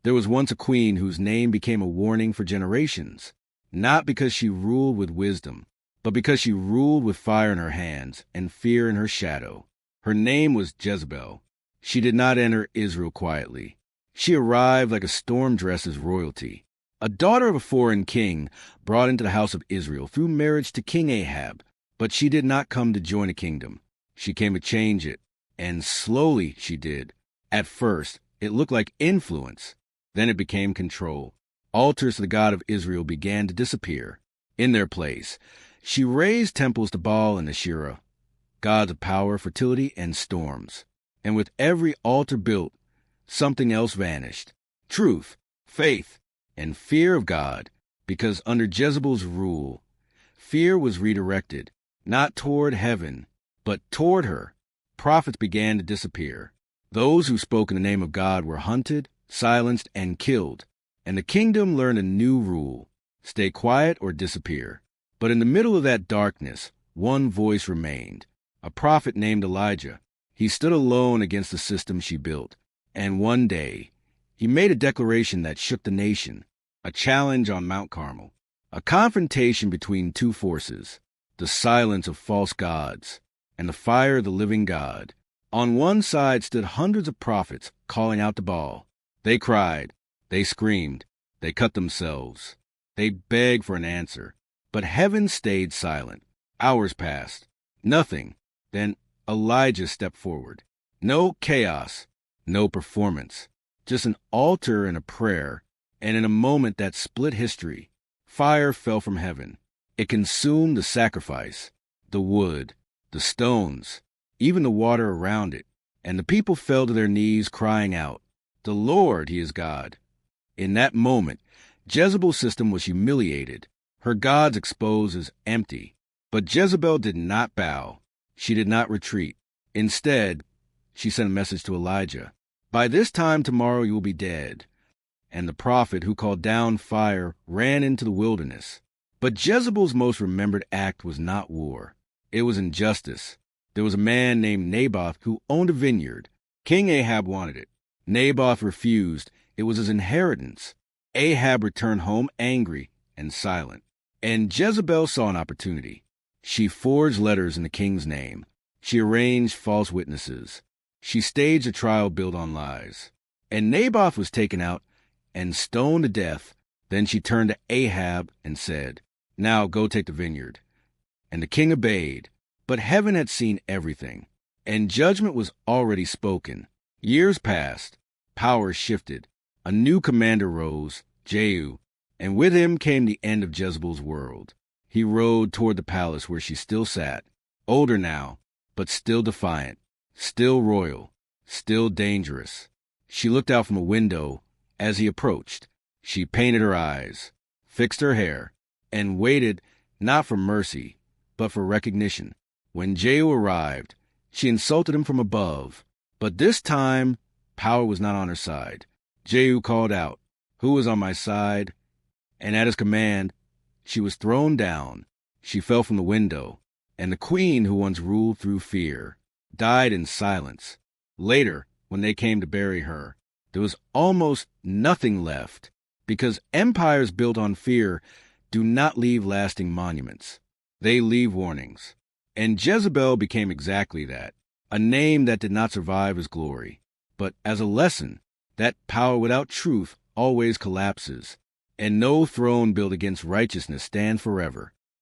There was once a queen whose name became a warning for generations, not because she ruled with wisdom, but because she ruled with fire in her hands and fear in her shadow. Her name was Jezebel. She did not enter Israel quietly. She arrived like a storm dressed as royalty, a daughter of a foreign king brought into the house of Israel through marriage to King Ahab. But she did not come to join a kingdom. She came to change it, and slowly she did. At first, it looked like influence. Then it became control. Altars to the God of Israel began to disappear. In their place, she raised temples to Baal and Asherah, gods of power, fertility, and storms. And with every altar built, something else vanished. Truth, faith, and fear of God, because under Jezebel's rule, fear was redirected, not toward heaven, but toward her. Prophets began to disappear. Those who spoke in the name of God were hunted, silenced, and killed. And the kingdom learned a new rule: stay quiet or disappear. But in the middle of that darkness, one voice remained, a prophet named Elijah. He stood alone against the system she built. And one day, he made a declaration that shook the nation, a challenge on Mount Carmel, a confrontation between two forces, the silence of false gods and the fire of the living God. On one side stood hundreds of prophets calling out to Baal. They cried, they screamed, they cut themselves. They begged for an answer. But heaven stayed silent. Hours passed. Nothing. Then Elijah stepped forward. No chaos, no performance, just an altar and a prayer. And in a moment that split history, fire fell from heaven. It consumed the sacrifice, the wood, the stones, even the water around it. And the people fell to their knees crying out, "The Lord, He is God." In that moment, Jezebel's system was humiliated, her gods exposed as empty. But Jezebel did not bow. She did not retreat. Instead, she sent a message to Elijah. "By this time tomorrow you will be dead." And the prophet who called down fire ran into the wilderness. But Jezebel's most remembered act was not war. It was injustice. There was a man named Naboth who owned a vineyard. King Ahab wanted it. Naboth refused. It was his inheritance. Ahab returned home angry and silent. And Jezebel saw an opportunity. She forged letters in the king's name. She arranged false witnesses. She staged a trial built on lies. And Naboth was taken out and stoned to death. Then she turned to Ahab and said, "Now go take the vineyard." And the king obeyed. But heaven had seen everything, and judgment was already spoken. Years passed. Power shifted. A new commander rose, Jehu, and with him came the end of Jezebel's world. He rode toward the palace where she still sat, older now, but still defiant, still royal, still dangerous. She looked out from a window as he approached. She painted her eyes, fixed her hair, and waited not for mercy, but for recognition. When Jehu arrived, she insulted him from above. But this time, power was not on her side. Jehu called out, "Who is on my side?" And at his command, she was thrown down. She fell from the window, and the queen who once ruled through fear died in silence. Later, when they came to bury her, there was almost nothing left, because empires built on fear do not leave lasting monuments. They leave warnings. And Jezebel became exactly that, a name that did not survive as glory, but as a lesson that power without truth always collapses, and no throne built against righteousness stands forever.